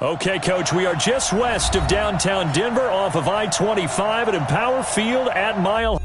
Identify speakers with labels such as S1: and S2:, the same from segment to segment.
S1: Okay, Coach, we are just west of downtown Denver off of I-25 at Empower Field at Mile.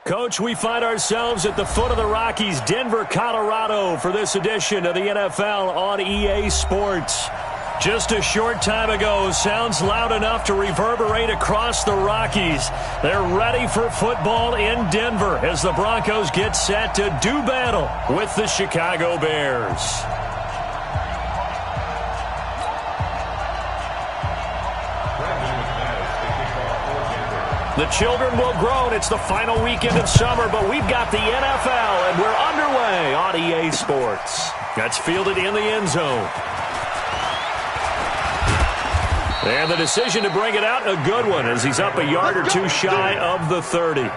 S1: Coach, we find ourselves at the foot of the Rockies, Denver, Colorado, for this edition of the NFL on EA Sports. Just a short time ago, sounds loud enough to reverberate across the Rockies. They're ready for football in Denver as the Broncos get set to do battle with the Chicago Bears. The children will groan. It's the final weekend of summer, but we've got the NFL, and we're underway on EA Sports. That's fielded in the end zone. And the decision to bring it out, a good one, as he's up a yard or two shy of the 30.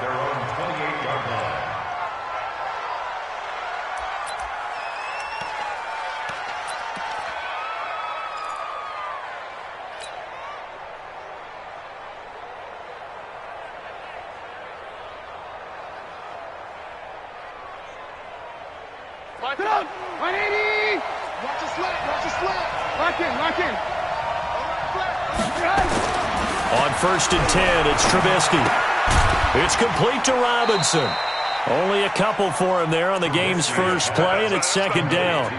S2: Lock it up. 180. Watch the slant. Watch the slant. Lock in. Lock in.
S1: On 1st and 10, it's Trubisky. It's complete to Robinson. Only a couple for him there on the game's first play, and it's 2nd down.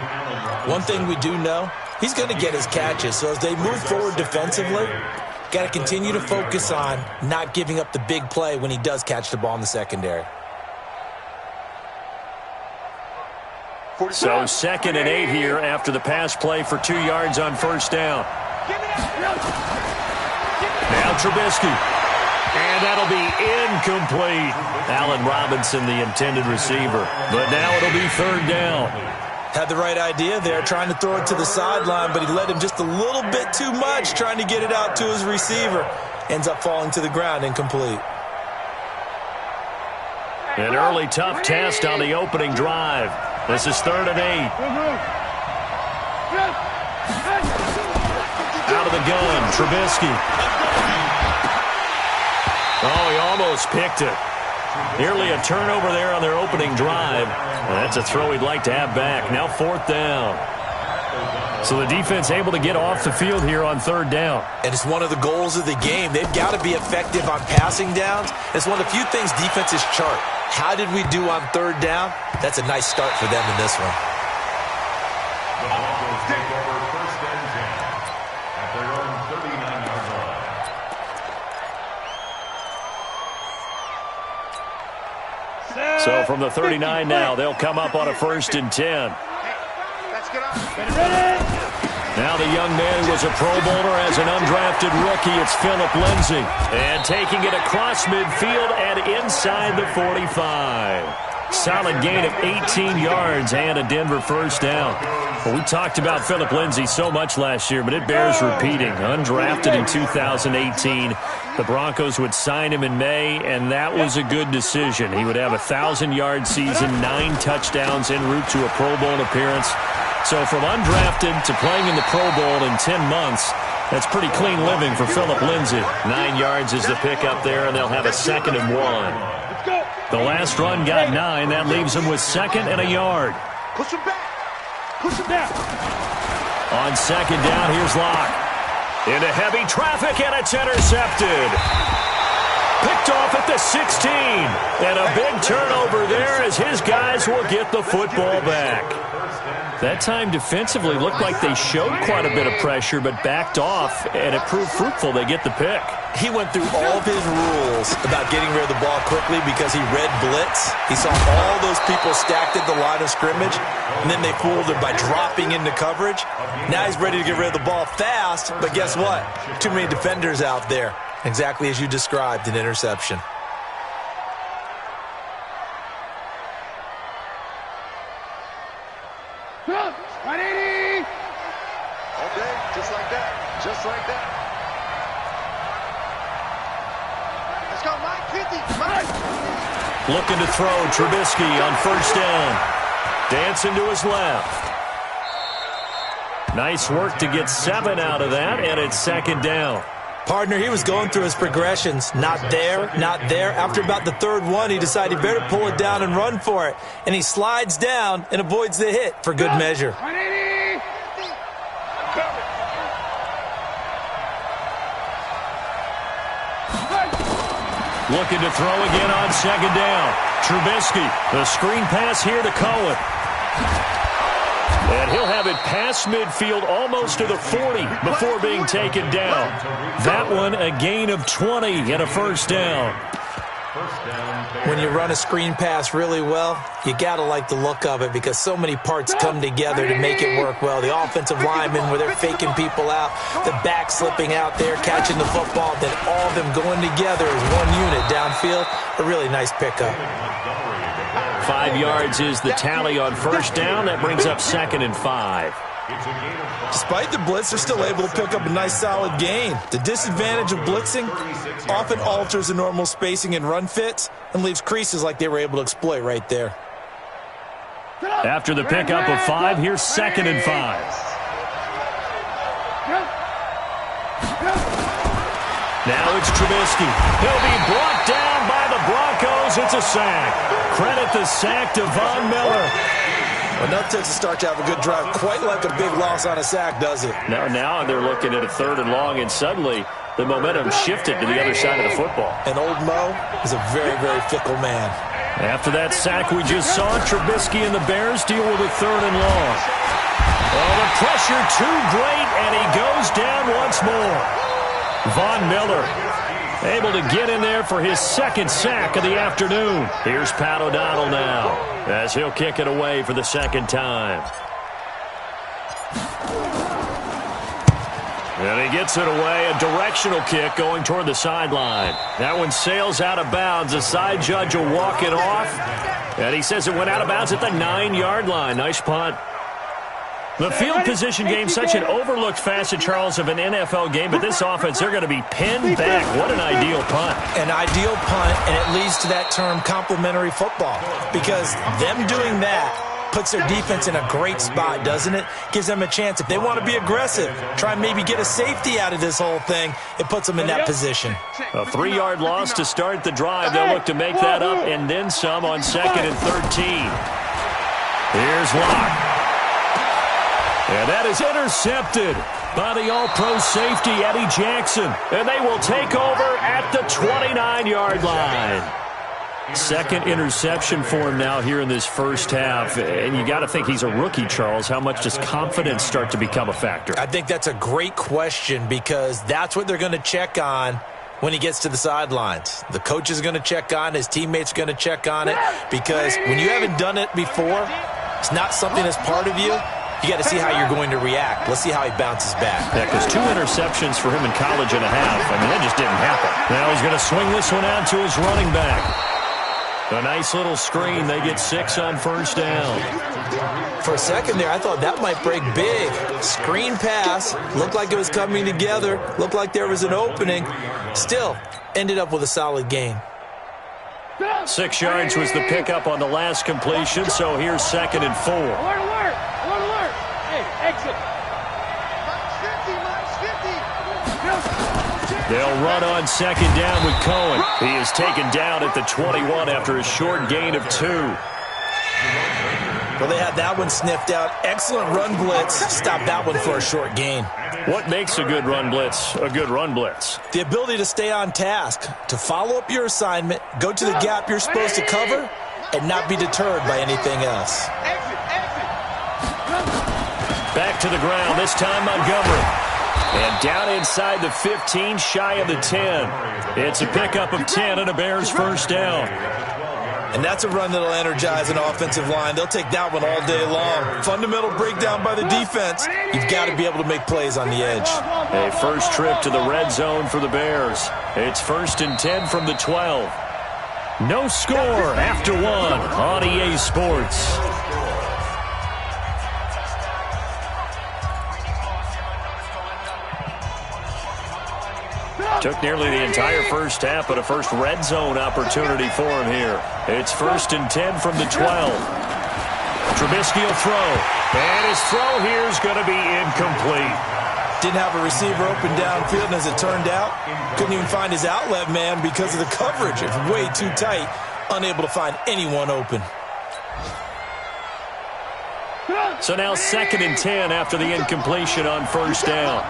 S3: One thing we do know, he's going to get his catches. So as they move forward defensively, got to continue to focus on not giving up the big play when he does catch the ball in the secondary.
S1: So 2nd and 8 here after the pass play for 2 yards on 1st down. Now Trubisky. And that'll be incomplete. Allen Robinson, the intended receiver. But now it'll be 3rd down.
S3: Had the right idea there, trying to throw it to the sideline, but he led him just a little bit too much, trying to get it out to his receiver. Ends up falling to the ground, incomplete.
S1: An early tough test on the opening drive. This is 3rd and 8. Out of the gun, Trubisky. Oh, he almost picked it. Nearly a turnover there on their opening drive. That's a throw he'd like to have back. Now 4th down. So the defense able to get off the field here on 3rd down.
S3: And it's one of the goals of the game. They've got to be effective on passing downs. It's one of the few things defenses chart. How did we do on 3rd down? That's a nice start for them in this one.
S4: The Broncos take over 1st and 10 at their own 39-yard line.
S1: So from the 39 now, they'll come up on a 1st and 10. Now the young man who was a Pro Bowler as an undrafted rookie. It's Philip Lindsay. And taking it across midfield and inside the 45. Solid gain of 18 yards and a Denver 1st down. Well, we talked about Philip Lindsay so much last year, but it bears repeating. Undrafted in 2018. The Broncos would sign him in May, and that was a good decision. He would have a 1,000-yard season, 9 touchdowns en route to a Pro Bowl appearance. So from undrafted to playing in the Pro Bowl in 10 months, that's pretty clean living for Philip Lindsay. 9 yards is the pickup there, and they'll have a 2nd and 1. The last run got 9. That leaves him with 2nd and a yard.
S2: Push him back. Push him down.
S1: On 2nd down, here's Locke. Into heavy traffic, and it's intercepted. Picked off at the 16. And a big turnover there as his guys will get the football back. That time defensively looked like they showed quite a bit of pressure but backed off, and it proved fruitful. They get the pick.
S3: He went through all of his rules about getting rid of the ball quickly because he read blitz. He saw all those people stacked at the line of scrimmage, and then they fooled him by dropping into coverage. Now he's ready to get rid of the ball fast, but guess what? Too many defenders out there. Exactly as you described, an interception.
S2: Up, 180. Okay, just like that. Just like that. Let's go, Mike 50. Mike.
S1: Looking to throw, Trubisky on 1st down. Dancing to his left. Nice work to get 7 out of that, and it's 2nd down.
S3: Partner, he was going through his progressions. Not there, not there. After about the 3rd one, he decided he better pull it down and run for it. And he slides down and avoids the hit for good measure.
S2: 180.
S1: Looking to throw again on 2nd down. Trubisky, the screen pass here to Cohen. And he'll have it past midfield almost to the 40 before being taken down. That one a gain of 20 and a 1st down.
S3: When you run a screen pass really well, you got to like the look of it because so many parts come together to make it work well. The offensive linemen where they're faking people out, the back slipping out there, catching the football, then all of them going together as one unit downfield. A really nice pickup.
S1: 5 yards is the tally on 1st down. That brings up 2nd and 5.
S3: Despite the blitz, they're still able to pick up a nice solid gain. The disadvantage of blitzing often alters the normal spacing and run fits and leaves creases like they were able to exploit right there.
S1: After the pickup of 5, here's 2nd and 5. Now it's Trubisky. He'll be brought down by the Broncos. It's a sack. Credit the sack to Von Miller.
S3: Enough takes a start to have a good drive. Quite like a big loss on a sack, does it?
S1: Now they're looking at a 3rd and long, and suddenly the momentum shifted to the other side of the football.
S3: And old Mo is a very, very fickle man.
S1: After that sack we just saw, Trubisky and the Bears deal with a 3rd and long. Oh, the pressure too great, and he goes down once more. Von Miller able to get in there for his 2nd sack of the afternoon. Here's Pat O'Donnell now as he'll kick it away for the 2nd time. And he gets it away, a directional kick going toward the sideline. That one sails out of bounds. The side judge will walk it off. And he says it went out of bounds at the 9-yard line. Nice punt. The field position game, such an overlooked facet, Charles, of an NFL game, but this offense, they're going to be pinned back. What an ideal punt.
S3: An ideal punt, and it leads to that term complementary football, because them doing that puts their defense in a great spot, doesn't it? Gives them a chance. If they want to be aggressive, try and maybe get a safety out of this whole thing, it puts them in that position.
S1: A 3-yard loss to start the drive. They'll look to make that up and then some on 2nd and 13. Here's Locke. And that is intercepted by the all-pro safety, Eddie Jackson. And they will take over at the 29-yard line. Second interception for him now here in this first half. And you got to think he's a rookie, Charles. How much does confidence start to become a factor?
S3: I think that's a great question, because that's what they're going to check on when he gets to the sidelines. The coach is going to check on, his teammates are going to check on it, because when you haven't done it before, it's not something that's part of you. You got to see how you're going to react. Let's see how he bounces back.
S1: Yeah, because 2 interceptions for him in college and a half. I mean, that just didn't happen. Now he's going to swing this one out to his running back. A nice little screen. They get 6 on first down.
S3: For a second there, I thought that might break big. Screen pass. Looked like it was coming together. Looked like there was an opening. Still, ended up with a solid gain.
S1: 6 yards was the pickup on the last completion, so here's 2nd and 4.
S2: Alert, alert! Alert, alert! Hey, exit!
S1: They'll run on 2nd down with Cohen. He is taken down at the 21 after a short gain of 2.
S3: Well, they had that one sniffed out. Excellent run blitz. Stopped that one for a short gain.
S1: What makes a good run blitz a good run blitz?
S3: The ability to stay on task, to follow up your assignment, go to the gap you're supposed to cover, and not be deterred by anything else.
S1: Back to the ground, this time Montgomery. And down inside the 15, shy of the 10. It's a pickup of 10 and a Bears first down.
S3: And that's a run that'll energize an offensive line. They'll take that one all day long. Fundamental breakdown by the defense. You've got to be able to make plays on the edge.
S1: A first trip to the red zone for the Bears. It's 1st and 10 from the 12. No score after 1 on EA Sports. Took nearly the entire first half, but a first red zone opportunity for him here. It's 1st and 10 from the 12. Trubisky will throw. And his throw here is going to be incomplete.
S3: Didn't have a receiver open downfield, and as it turned out, couldn't even find his outlet man because of the coverage. It's way too tight, unable to find anyone open.
S1: So now 2nd and 10 after the incompletion on first down.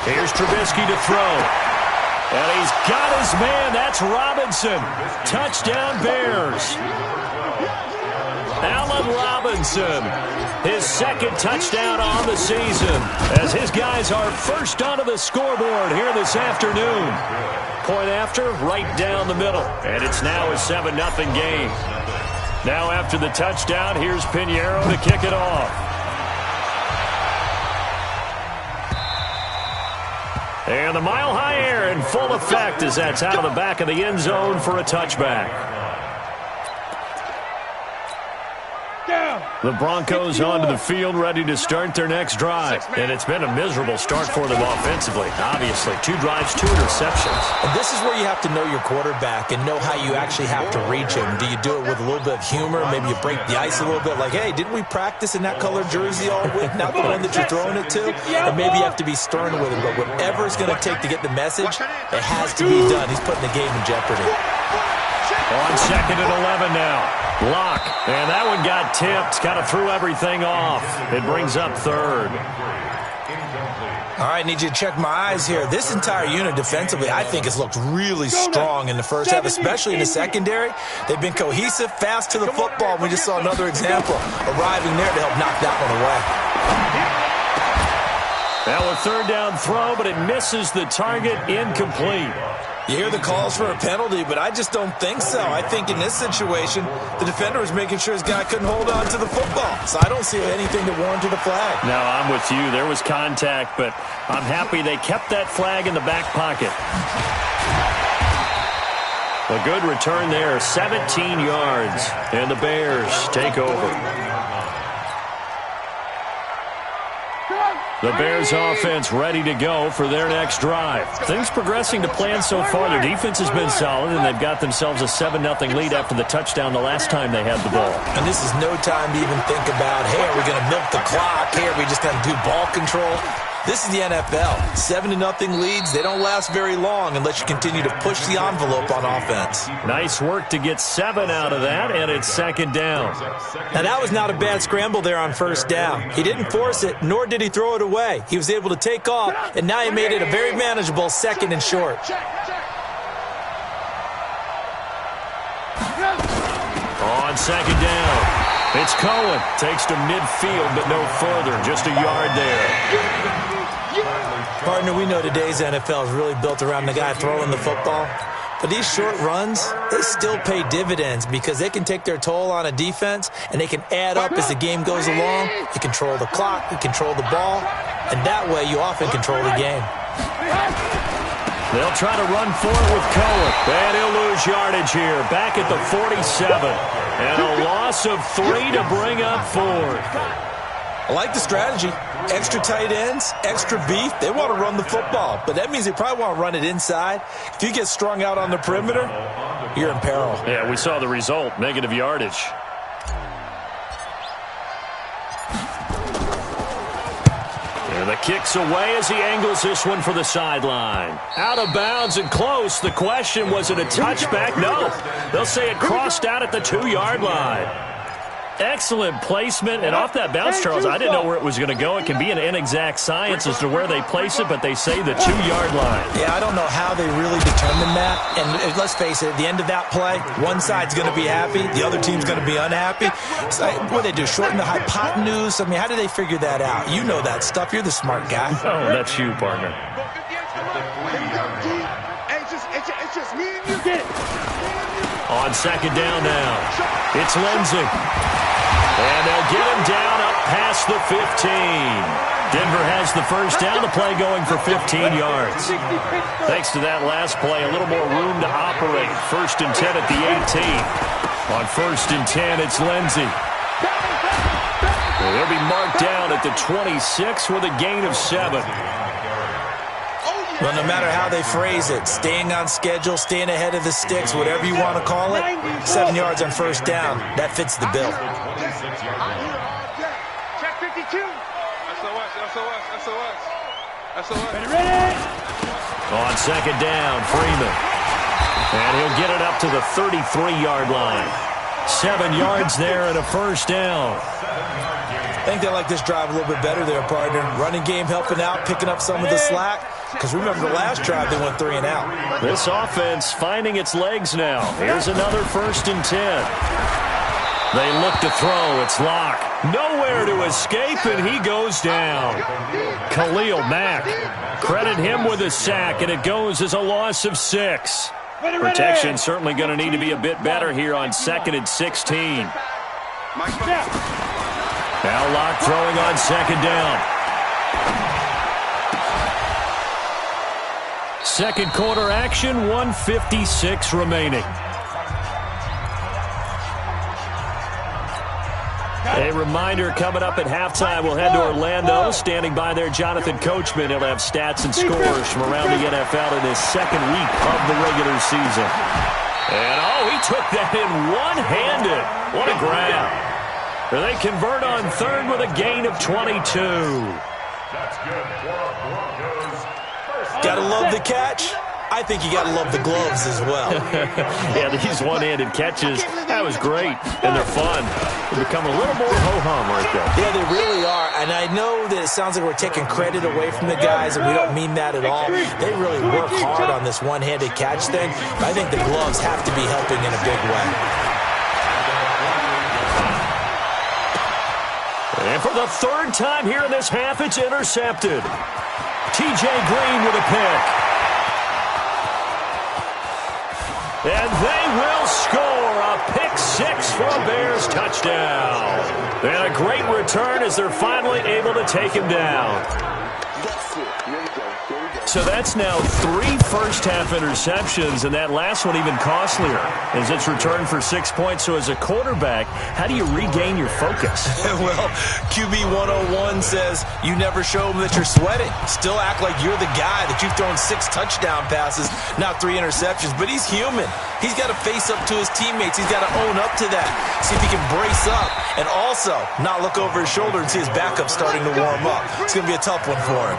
S1: Here's Trubisky to throw. And he's got his man. That's Robinson. Touchdown Bears. Allen Robinson. His 2nd touchdown on the season. As his guys are first onto the scoreboard here this afternoon. Point after, right down the middle. And it's now a 7-0 game. Now after the touchdown, here's Pinheiro to kick it off. And the mile-high air in full effect as that's out of the back of the end zone for a touchback. The Broncos onto the field, ready to start their next drive. And it's been a miserable start for them offensively. Obviously, 2 drives, 2 interceptions.
S3: And this is where you have to know your quarterback and know how you actually have to reach him. Do you do it with a little bit of humor? Maybe you break the ice a little bit, like, hey, didn't we practice in that colored jersey all week? Not the one that you're throwing it to? And maybe you have to be stern with him. But whatever it's going to take to get the message, it has to be done. He's putting the game in jeopardy.
S1: On 2nd and 11 now. Block. And that one got tipped. Kind of threw everything off. It brings up 3rd.
S3: All right, need you to check my eyes here. This entire unit defensively, I think, has looked really strong in the first half, especially in the secondary. They've been cohesive, fast to the football. We just saw another example arriving there to help knock that one away.
S1: Now a 3rd down throw, but it misses the target, incomplete.
S3: You hear the calls for a penalty, but I just don't think so. I think in this situation, the defender was making sure his guy couldn't hold on to the football. So I don't see anything that warranted a flag.
S1: No, I'm with you. There was contact, but I'm happy they kept that flag in the back pocket. A good return there, 17 yards, and the Bears take over. The Bears offense ready to go for their next drive. Things progressing to plan so far. Their defense has been solid, and they've got themselves a 7-0 lead after the touchdown the last time they had the ball.
S3: And this is no time to even think about, hey, are we going to milk the clock? Hey, are we just going to do ball control? This is the NFL. 7-0 leads, they don't last very long unless you continue to push the envelope on offense.
S1: Nice work to get 7 out of that, and it's second down.
S3: Now, that was not a bad scramble there on first down. He didn't force it, nor did he throw it away. He was able to take off, and now he made it a very manageable 2nd and short.
S1: On second down. It's Cohen. Takes to midfield, but no further. Just a yard there.
S3: Partner, we know today's NFL is really built around the guy throwing the football. But these short runs, they still pay dividends because they can take their toll on a defense, and they can add up as the game goes along. You control the clock, you control the ball, and that way you often control the game.
S1: They'll try to run for it with Cohen. And he'll lose yardage here. Back at the 47. And a loss of 3 to bring up 4.
S3: I like the strategy. Extra tight ends, extra beef. They want to run the football, but that means they probably want to run it inside. If you get strung out on the perimeter, you're in peril.
S1: Yeah, we saw the result, negative yardage. And the kick's away as he angles this one for the sideline. Out of bounds and close. The question, was it a touchback? No. They'll say it crossed out at the 2-yard line. Excellent placement, and off that bounce, Charles, I didn't know where it was going to go. It can be an inexact science as to where they place it, but they say the 2-yard line.
S3: Yeah, I don't know how they really determine that. And let's face it, at the end of that play, one side's going to be happy, the other team's going to be unhappy. So, what do they do, shorten the hypotenuse? I mean, how do they figure that out? You know that stuff. You're the smart guy.
S1: Oh, that's you, partner.
S2: It's just me and you. Get it.
S1: On second down now, it's Lindsey. And they'll get him down up past the 15. Denver has the first down, the play going for 15 yards. Thanks to that last play, a little more room to operate. 1st and 10 at the 18. On 1st and 10, it's Lindsey. They'll be marked down at the 26 with a gain of 7.
S3: Well, no matter how they phrase it, staying on schedule, staying ahead of the sticks, whatever you want to call it, 7 yards on first down, that fits the bill.
S2: Check 52. SOS.
S1: Ready. On second down, Freeman. And he'll get it up to the 33-yard line. 7 yards there and a first down.
S3: I think they like this drive a little bit better there, partner. Running game helping out, picking up some of the slack. Because remember the last drive, they went 3 and out.
S1: This offense finding its legs now. Here's another 1st and 10. They look to throw. It's Locke. Nowhere to escape, and he goes down. Khalil Mack. Credit him with a sack, and it goes as a loss of 6. Protection certainly going to need to be a bit better here on 2nd and 16. Now Locke throwing on second down. Second quarter action, 1:56 remaining. A reminder, coming up at halftime, we'll head to Orlando. Standing by there, Jonathan Coachman. He'll have stats and scores from around the NFL in his second week of the regular season. And, oh, he took that in one-handed. What a grab. They convert on 3rd with a gain of 22.
S4: That's good for Broncos.
S3: Gotta love the catch. I think you gotta love the gloves as well.
S1: Yeah, these one-handed catches, that was great, and they're fun. They become a little more ho-hum right there.
S3: Yeah, they really are, and I know that it sounds like we're taking credit away from the guys, and we don't mean that at all. They really work hard on this one-handed catch thing, but I think the gloves have to be helping in a big way.
S1: And for the 3rd time here in this half, it's intercepted. T.J. Green with a pick. And they will score a pick 6 for a Bears touchdown. And a great return as they're finally able to take him down. So that's now 3 first-half interceptions, and that last one even costlier as it's returned for 6 points. So as a quarterback, how do you regain your focus?
S3: Well, QB 101 says you never show them that you're sweating. Still act like you're the guy, that you've thrown 6 touchdown passes, not 3 interceptions. But he's human. He's got to face up to his teammates. He's got to own up to that. See if he can brace up and also not look over his shoulder and see his backup starting to warm up. It's going to be a tough one for him.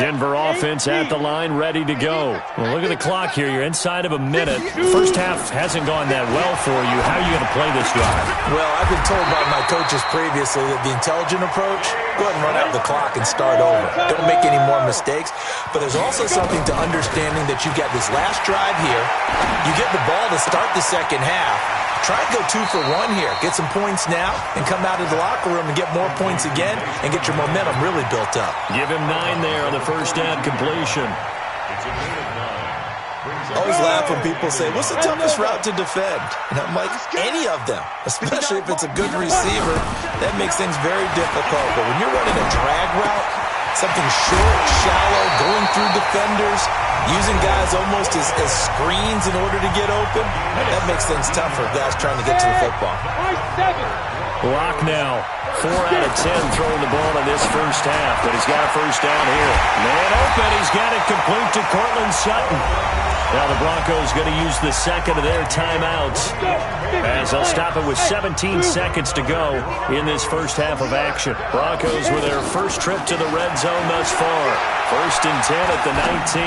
S1: Denver offense at the line, ready to go. Well, look at the clock here. You're inside of a minute. First half hasn't gone that well for you. How are you going to play this drive?
S3: Well, I've been told by my coaches previously that the intelligent approach, go ahead and run out the clock and start over. Don't make any more mistakes. But there's also something to understanding that you got this last drive here. You get the ball to start the second half. Try and go 2 for 1 here. Get some points now and come out of the locker room and get more points again and get your momentum really built up.
S1: Give him 9 there on the first down completion.
S3: I always laugh when people say, what's the toughest route to defend? And I'm like, any of them, especially if it's a good receiver. That makes things very difficult. But when you're running a drag route, something short, shallow, going through defenders, using guys almost as screens in order to get open, that makes things tough for guys trying to get to the football.
S1: Lock now. 4 out of 10 throwing the ball in this first half, but he's got a first down here. Man open, he's got it complete to Cortland Sutton. Now the Broncos going to use the second of their timeouts as they'll stop it with 17 seconds to go in this first half of action. Broncos with their first trip to the red zone thus far. 1st and 10 at the 19.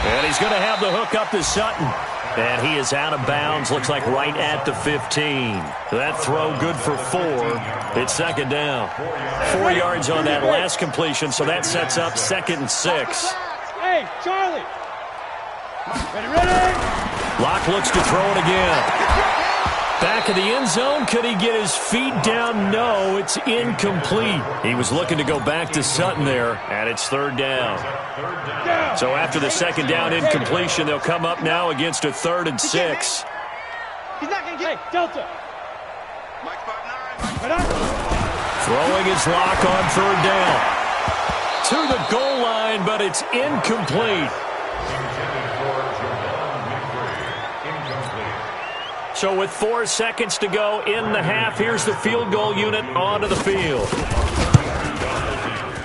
S1: And he's going to have the hook up to Sutton. And he is out of bounds, looks like right at the 15. That throw good for 4. It's second down. 4 yards on that last completion, so that sets up 2nd and 6.
S2: Hey, Charlie. Ready.
S1: Locke looks to throw it again. Back of the end zone. Could he get his feet down? No, it's incomplete. He was looking to go back to Sutton there, and it's 3rd down. So after the 2nd down incompletion, they'll come up now against a 3rd and 6.
S2: He's not going to get Delta.
S1: Throwing his Locke on 3rd down. To the goal line, but it's incomplete. So with 4 seconds to go in the half, here's the field goal unit onto the field.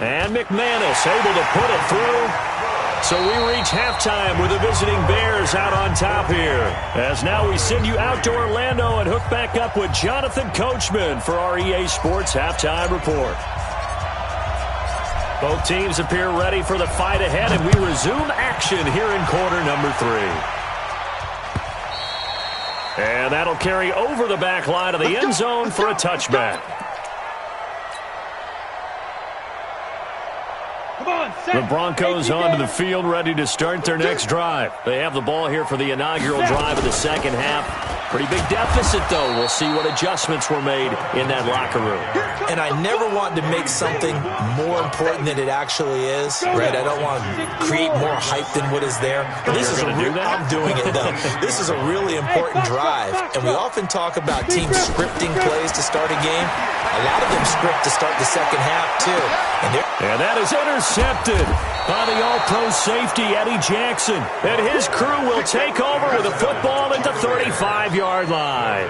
S1: And McManus able to put it through. So we reach halftime with the visiting Bears out on top here. As now we send you out to Orlando and hook back up with Jonathan Coachman for our EA Sports Halftime Report. Both teams appear ready for the fight ahead, and we resume action here in quarter number 3. And that'll carry over the back line of the end zone for a touchback. The Broncos onto the field, ready to start their next drive. They have the ball here for the inaugural drive of the second half. Pretty big deficit, though. We'll see what adjustments were made in that locker room.
S3: And I never want to make something more important than it actually is, right? I don't want to create more hype than what is there. But this is I'm doing it, though. This is a really important drive. And we often talk about teams scripting plays to start a game. A lot of them script to start the second half, too.
S1: And that is intercepted by the all-pro safety, Eddie Jackson. And his crew will take over with a football at the 35-yard line.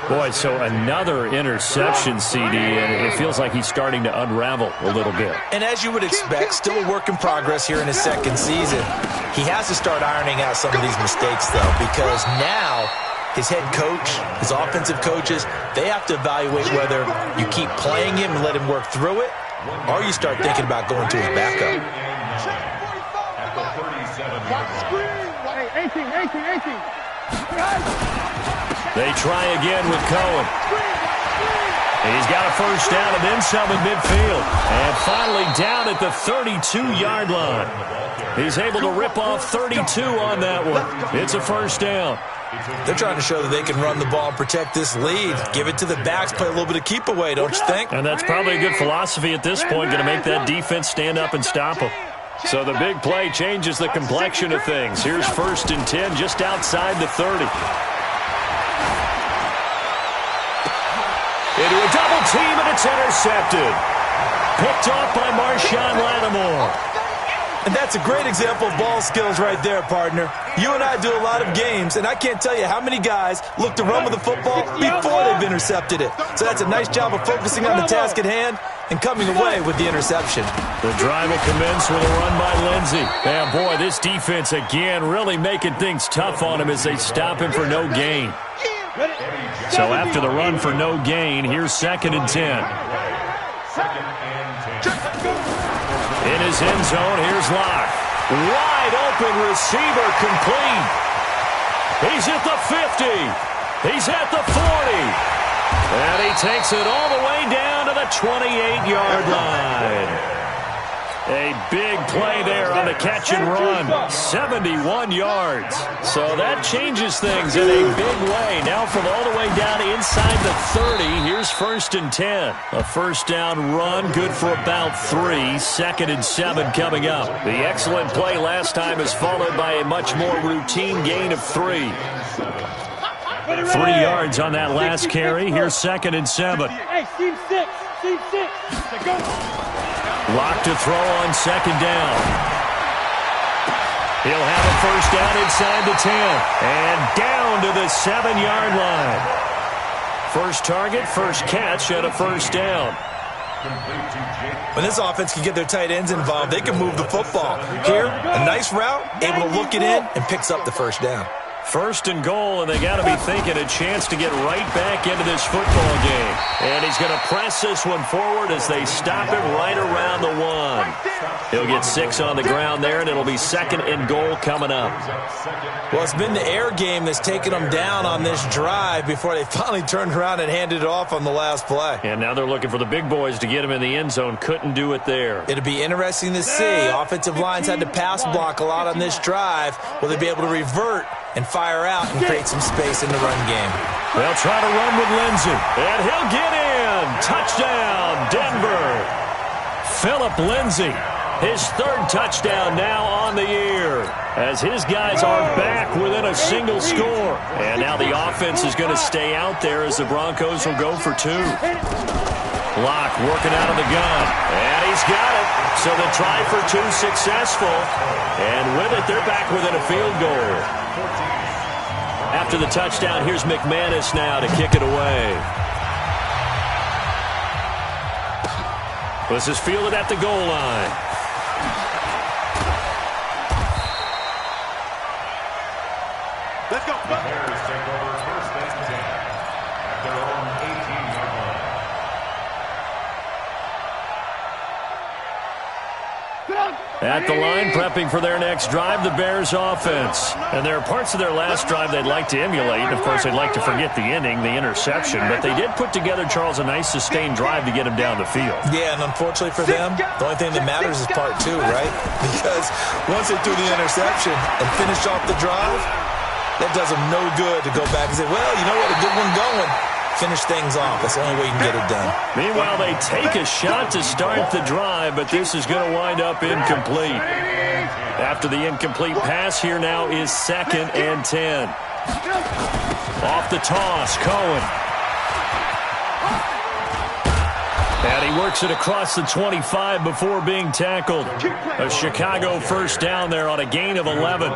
S1: Boy, so another interception, CD, and it feels like he's starting to unravel a little bit.
S3: And as you would expect, still a work in progress here in his 2nd season. He has to start ironing out some of these mistakes, though, because now his head coach, his offensive coaches, they have to evaluate whether you keep playing him and let him work through it, or you start thinking about going to his backup.
S1: They try again with Cohen. He's got a first down and then some in midfield. And finally down at the 32-yard line. He's able to rip off 32 on that one. It's a first down.
S3: They're trying to show that they can run the ball and protect this lead. Give it to the backs, play a little bit of keep away, don't you think?
S1: And that's probably a good philosophy at this point, going to make that defense stand up and stop them. So the big play changes the complexion of things. Here's 1st and 10 just outside the 30. Into a double team, and it's intercepted. Picked off by Marshawn Lattimore.
S3: And that's a great example of ball skills right there, partner. You and I do a lot of games, and I can't tell you how many guys look to run with the football before they've intercepted it. So that's a nice job of focusing on the task at hand and coming away with the interception.
S1: The drive will commence with a run by Lindsey. And boy, this defense again really making things tough on him as they stop him for no gain. So after the run for no gain, here's 2nd and 10. In his end zone, here's Locke. Wide open receiver complete. He's at the 50. He's at the 40. And he takes it all the way down to the 28-yard line. A big play there on the catch and run. 71 yards. So that changes things in a big way. Now from all the way down inside the 30, here's 1st and 10. A first down run, good for about 3. 2nd and 7 coming up. The excellent play last time is followed by a much more routine gain of 3. 3 yards on that last carry. Here's 2nd and 7.
S5: Hey, team 6. Team 6. Go.
S1: Lock to throw on 2nd down. He'll have a first down inside the 10. And down to the 7-yard line. First target, first catch, and a first down.
S3: When this offense can get their tight ends involved, they can move the football. Here, a nice route, able to look it in, and picks up the first down.
S1: 1st and goal, and they got to be thinking a chance to get right back into this football game. And he's going to press this one forward as they stop him right around the 1. He'll get 6 on the ground there, and it'll be 2nd and goal coming up.
S3: Well, it's been the air game that's taken them down on this drive before they finally turned around and handed it off on the last play.
S1: And now they're looking for the big boys to get him in the end zone. Couldn't do it there.
S3: It'll be interesting to see. Offensive lines had to pass block a lot on this drive. Will they be able to revert and fire out and create some space in the run game?
S1: They'll try to run with Lindsey. And he'll get in. Touchdown, Denver. Phillip Lindsey, his 3rd touchdown now on the year, as his guys are back within a single score. And now the offense is going to stay out there as the Broncos will go for 2. Locke working out of the gun. And he's got it. So the try for 2 successful. And with it, they're back within a field goal. After the touchdown, here's McManus now to kick it away. This is fielded at the goal line.
S2: Let's go.
S4: The Bears take over 1st and 10 at their own 18-yard line.
S1: At the line, prepping for their next drive, the Bears offense. And there are parts of their last drive they'd like to emulate. And, of course, they'd like to forget the inning, the interception. But they did put together, Charles, a nice sustained drive to get him down the field.
S3: Yeah, and unfortunately for them, the only thing that matters is part 2, right? Because once they threw the interception and finished off the drive, that does them no good to go back and say, well, you know what, a good one going. Finish things off. That's the only way you can get it done.
S1: Meanwhile, they take a shot to start the drive, but this is going to wind up incomplete. After the incomplete pass, here now is 2nd and 10. Off the toss, Cohen. And he works it across the 25 before being tackled. A Chicago first down there on a gain of 11.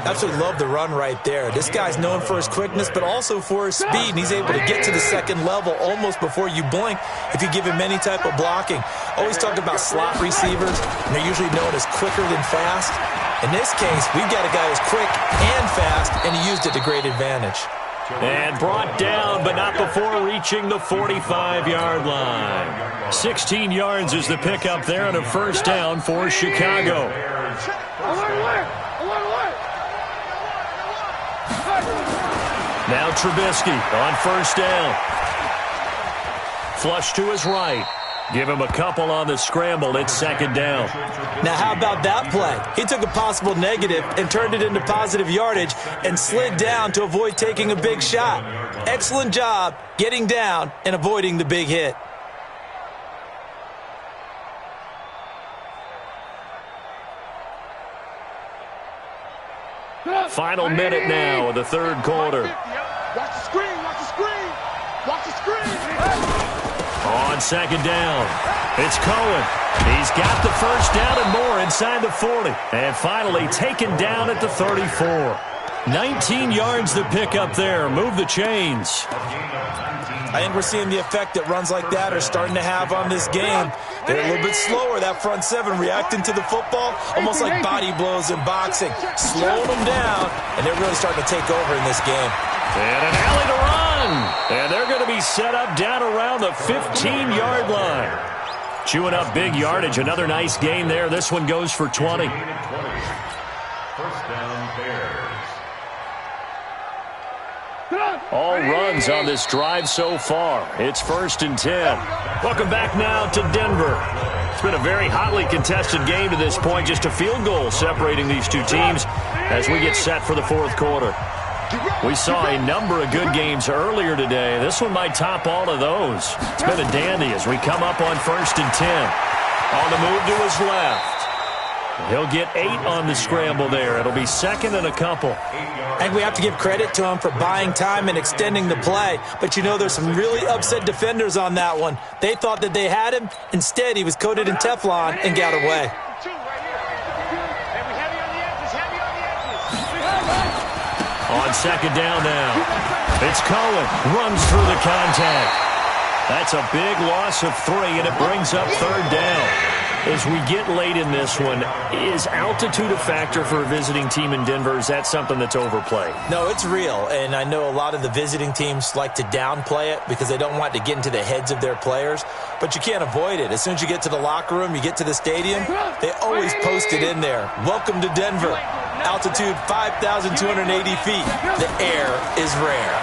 S3: Absolutely love the run right there. This guy's known for his quickness, but also for his speed, and he's able to get to the 2nd level almost before you blink if you give him any type of blocking. Always talk about slot receivers, and they're usually known as quicker than fast. In this case, we've got a guy who's quick and fast, and he used it to great advantage.
S1: And brought down, but not before reaching the 45-yard line. 16 yards is the pickup there, and a first down for Chicago. Now Trubisky on first down. Flush to his right. Give him a couple on the scramble. It's 2nd down.
S3: Now, how about that play? He took a possible negative and turned it into positive yardage and slid down to avoid taking a big shot. Excellent job getting down and avoiding the big hit.
S1: Final minute now of the 3rd quarter.
S2: Watch the screen. Watch the screen. Watch the
S1: On second down, it's Cohen. He's got the first down and more inside the 40. And finally taken down at the 34. 19 yards to pick up there. Move the chains.
S3: I think we're seeing the effect that runs like that are starting to have on this game. They're a little bit slower, that front seven, reacting to the football, almost like body blows in boxing. Slowing them down, and they're really starting to take over in this game.
S1: And an alley to run. And they're going to be set up down around the 15-yard line. Chewing up big yardage. Another nice gain there. This one goes for 20.
S4: First down, Bears.
S1: All runs on this drive so far. It's 1st and 10. Welcome back now to Denver. It's been a very hotly contested game to this point. Just a field goal separating these two teams as we get set for the fourth quarter. We saw a number of good games earlier today. This one might top all of those. It's been a dandy as we come up on 1st and 10. On the move to his left. He'll get 8 on the scramble there. It'll be second and a couple.
S3: I think we have to give credit to him for buying time and extending the play. But, you know, there's some really upset defenders on that one. They thought that they had him. Instead, he was coated in Teflon and got away.
S1: On second down now, it's Cohen. Runs through the contact. That's a big loss of 3, and it brings up third down. As we get late in this one, is altitude a factor for a visiting team in Denver? Is that something that's overplayed?
S3: No, it's real, and I know a lot of the visiting teams like to downplay it because they don't want to get into the heads of their players, but you can't avoid it. As soon as you get to the locker room, you get to the stadium, they always post it in there. Welcome to Denver. Altitude 5,280 feet. The air is rare.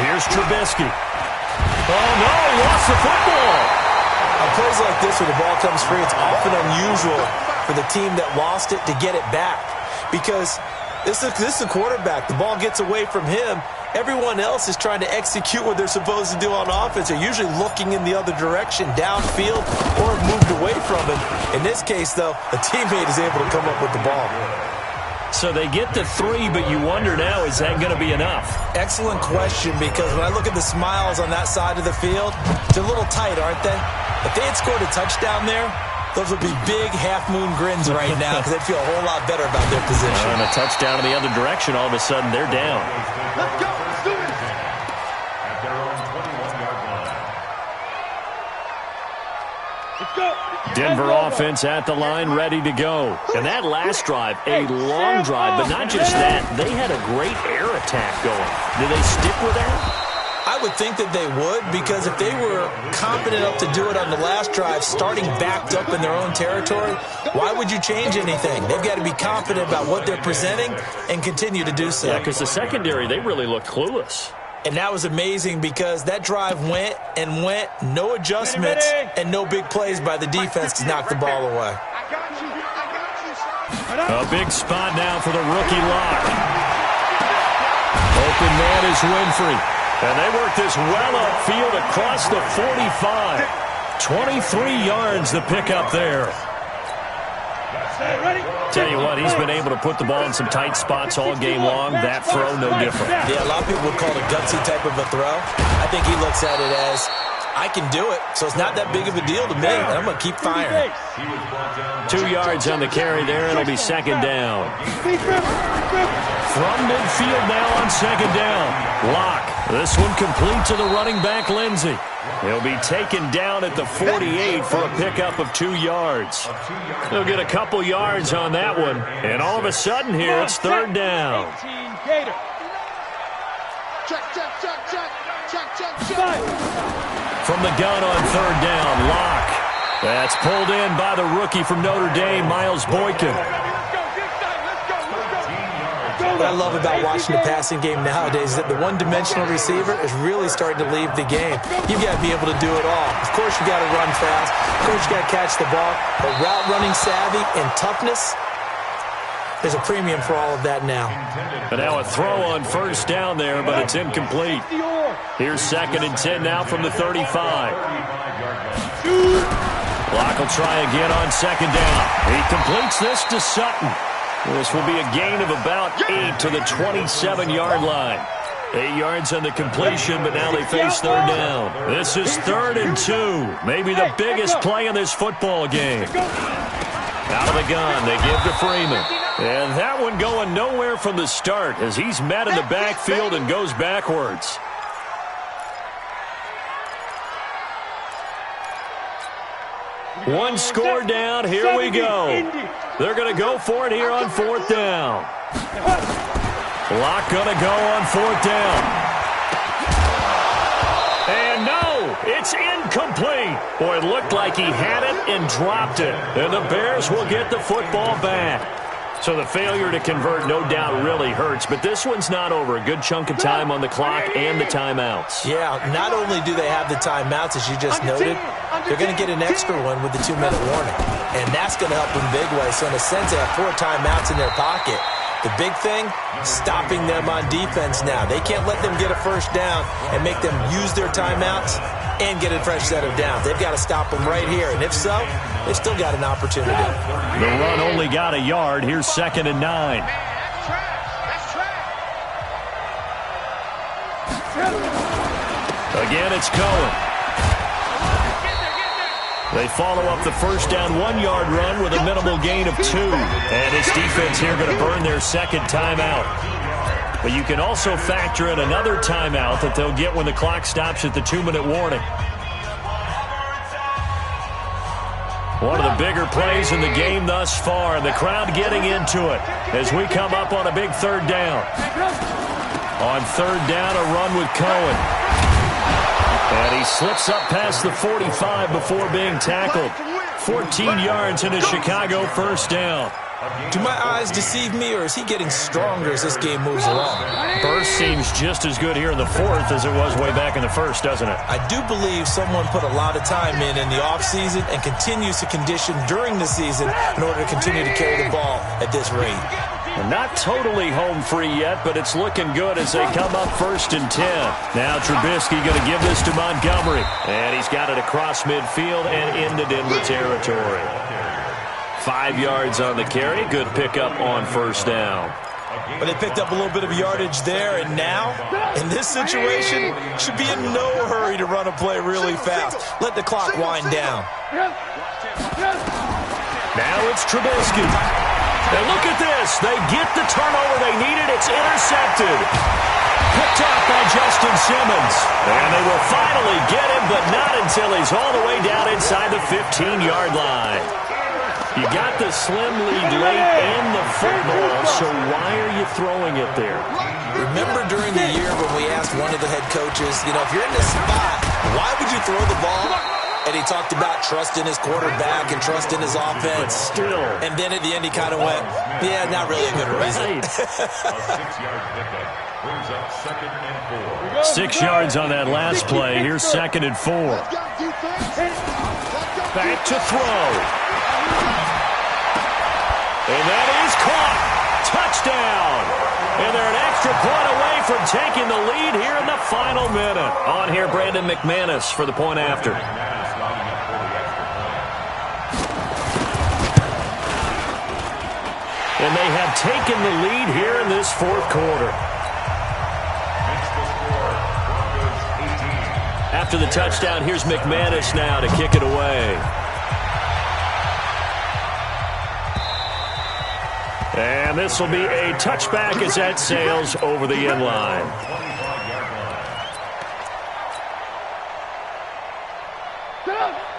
S1: Here's Trubisky. Oh, no, he lost the football.
S3: On plays like this where the ball comes free, it's often unusual for the team that lost it to get it back because this is a quarterback. The ball gets away from him. Everyone else is trying to execute what they're supposed to do on offense. They're usually looking in the other direction, downfield, or moved away from him. In this case, though, a teammate is able to come up with the ball.
S1: So they get the 3, but you wonder now, is that going to be enough? Excellent question, because when I look at the smiles on that side of the field, they're a little tight, aren't they? If they had scored a touchdown there, those would be big half-moon grins right now because they'd feel a whole lot better about their position. And a touchdown in the other direction, all of a sudden they're down.
S2: Let's go. Let's do this.
S4: At their own 21-yard line.
S5: Let's go.
S1: Denver offense at the line, ready to go. And that last drive, a long drive, but not just that. They had a great air attack going. Do they stick with that?
S3: I would think that they would, because if they were confident enough to do it on the last drive, starting backed up in their own territory, why would you change anything? They've got to be confident about what they're presenting and continue to do so.
S1: Yeah, because the secondary, they really looked clueless.
S3: And that was amazing because that drive went and went, no adjustments, and no big plays by the defense to knock the ball away.
S2: I got you. I got you.
S1: A big spot now for the rookie lock. Open man is Winfrey. And they work this well upfield across the 45. 23 yards to pick up there. Tell you what, he's been able to put the ball in some tight spots all game long. That throw, no different.
S3: Yeah, a lot of people would call it a gutsy type of a throw. I think he looks at it as, I can do it, so it's not that big of a deal to me, and I'm going to keep firing.
S1: 2 yards on the carry there. It'll be second down. From midfield now on second down. Lock. This one complete to the running back, Lindsey. He'll be taken down at the 48 for a pickup of 2 yards. He'll get a couple yards on that one. And all of a sudden here, it's third down. From the gun on third down, Lock. That's pulled in by the rookie from Notre Dame, Miles Boykin.
S3: What I love about watching the passing game nowadays is that the one-dimensional receiver is really starting to leave the game. You've got to be able to do it all. Of course, you got to run fast. Of course, you got to catch the ball. But route running savvy and toughness, there's a premium for all of that now.
S1: But now a throw on first down there, but it's incomplete. Here's second and 10 now from the 35. Block will try again on second down. He completes this to Sutton. This will be a gain of about 8 to the 27-yard line. 8 yards on the completion, but now they face third down. This is 3rd and 2. Maybe the biggest play in this football game. Out of the gun, they give to Freeman. And that one going nowhere from the start as he's met in the backfield and goes backwards. One score down, here we go. They're going to go for it here on 4th down. Clock going to go on 4th down. And no, it's incomplete. Boy, it looked like he had it and dropped it. And the Bears will get the football back. So the failure to convert, no doubt, really hurts. But this one's not over. A good chunk of time on the clock and the timeouts.
S3: Yeah, not only do they have the timeouts, as you just noted, they're going to get an extra one with the 2-minute warning. And that's going to help them big way. So in a sense, they have 4 timeouts in their pocket. The big thing, stopping them on defense now. They can't let them get a first down and make them use their timeouts and get a fresh set of downs. They've got to stop them right here. And if so, they've still got an opportunity.
S1: The run only got a yard. Here's 2nd and 9. Again, it's Cohen. They follow up the first down 1-yard run with a minimal gain of 2. And this defense here going to burn their second timeout. But you can also factor in another timeout that they'll get when the clock stops at the 2-minute warning. One of the bigger plays in the game thus far, and the crowd getting into it as we come up on a big 3rd down. On 3rd down, a run with Cohen. And he slips up past the 45 before being tackled. 14 yards in a Chicago first down.
S3: Do my eyes deceive me, or is he getting stronger as this game moves along?
S1: Burst seems just as good here in the 4th as it was way back in the 1st, doesn't it?
S3: I do believe someone put a lot of time in the offseason and continues to condition during the season in order to continue to carry the ball at this rate.
S1: Well, not totally home free yet, but it's looking good as they come up 1st and 10. Now Trubisky going to give this to Montgomery. And he's got it across midfield and into Denver territory. 5 yards on the carry. Good pickup on 1st down.
S3: But they picked up a little bit of yardage there, and now, in this situation, should be in no hurry to run a play really fast. Let the clock wind down.
S1: Now it's Trubisky. And look at this. They get the turnover they needed. It's intercepted. Picked off by Justin Simmons. And they will finally get him, but not until he's all the way down inside the 15-yard line. You got the slim lead late and the football, so why are you throwing it there?
S3: Remember during the year when we asked one of the head coaches, if you're in this spot, why would you throw the ball? And he talked about trusting his quarterback and trusting his offense.
S1: But still.
S3: And then at the end he kind of went, yeah, not really a good reason.
S4: A 6-yard pickup brings up 2nd and 4.
S1: 6 yards on that last play. Here's 2nd and 4. Back to throw. And that is caught. Touchdown. And they're an extra point away from taking the lead here in the final minute. On here, Brandon McManus for the point after. And they have taken the lead here in this 4th quarter. After the touchdown, here's McManus now to kick it away. And this will be a touchback as that sails over the end line.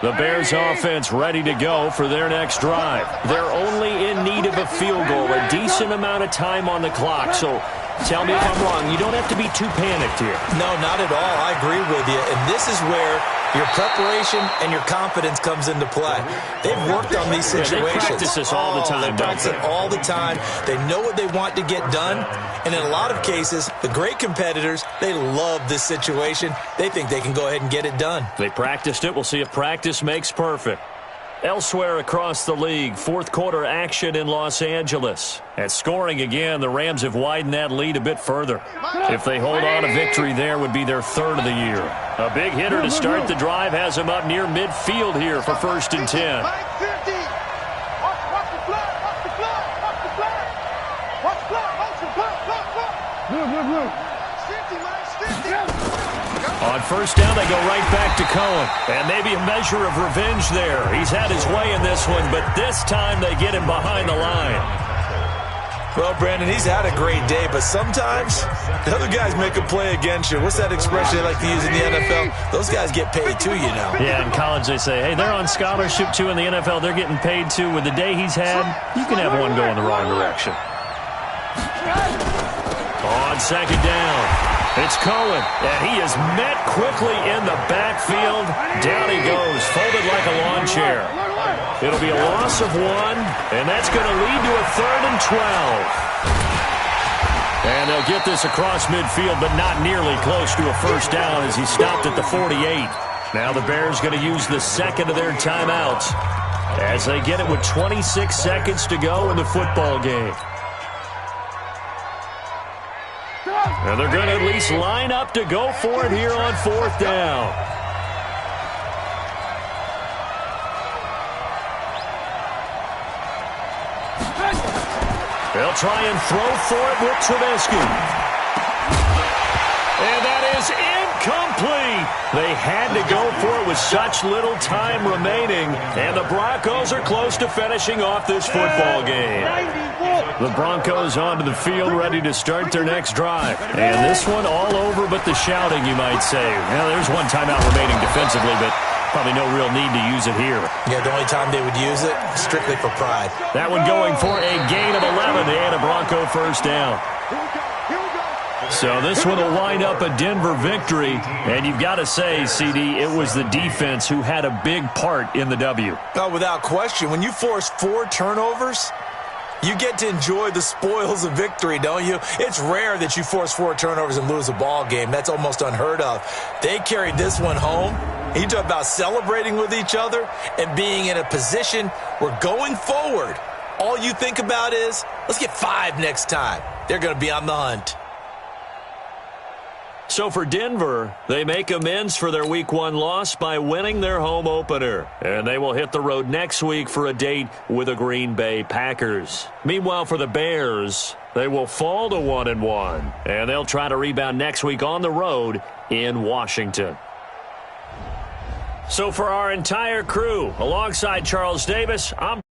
S1: The Bears offense ready to go for their next drive. They're only in need of a field goal, a decent amount of time on the clock. So tell me if I'm wrong. You don't have to be too panicked here.
S3: No, not at all. I agree with you. And this is where your preparation and your confidence comes into play. They've worked on these situations.
S1: They practice this all the time,
S3: They practice it all the time. They know what they want to get done. And in a lot of cases, the great competitors, they love this situation. They think they can go ahead and get it done.
S1: They practiced it. We'll see if practice makes perfect. Elsewhere across the league, 4th quarter action in Los Angeles. At scoring again, the Rams have widened that lead a bit further. If they hold on, a victory there would be their 3rd of the year. A big hitter to start the drive has them up near midfield here for 1st and 10. On first down, they go right back to Cohen. And maybe a measure of revenge there. He's had his way in this one, but this time they get him behind the line.
S3: Well, Brandon, he's had a great day, but sometimes the other guys make a play against you. What's that expression they like to use in the NFL? Those guys get paid too, you know.
S1: Yeah, in college they say, hey, they're on scholarship too. In the NFL, they're getting paid too. With the day he's had, you can have one go in the wrong direction. On second down, it's Cohen, and he is met quickly in the backfield. Down he goes, folded like a lawn chair. It'll be a loss of 1, and that's going to lead to a 3rd and 12. And they'll get this across midfield, but not nearly close to a first down as he stopped at the 48. Now the Bears going to use the second of their timeouts as they get it with 26 seconds to go in the football game. And they're going to at least line up to go for it here on 4th down. They'll try and throw for it with Trubisky. And that is incomplete. They had to go for it with such little time remaining. And the Broncos are close to finishing off this football game. The Broncos onto the field ready to start their next drive. And this one all over but the shouting, you might say. Well, there's one timeout remaining defensively, but probably no real need to use it here.
S3: Yeah, the only time they would use it, strictly for pride.
S1: That one going for a gain of 11 and a Bronco first down. So this one will wind up a Denver victory. And you've got to say, CD, it was the defense who had a big part in the W.
S3: Oh, without question. When you force 4 turnovers, you get to enjoy the spoils of victory, don't you? It's rare that you force 4 turnovers and lose a ball game. That's almost unheard of. They carried this one home. You talk about celebrating with each other and being in a position where going forward, all you think about is, let's get 5 next time. They're going to be on the hunt.
S1: So for Denver, they make amends for their Week 1 loss by winning their home opener. And they will hit the road next week for a date with the Green Bay Packers. Meanwhile, for the Bears, they will fall to 1-1. And they'll try to rebound next week on the road in Washington. So for our entire crew, alongside Charles Davis, I'm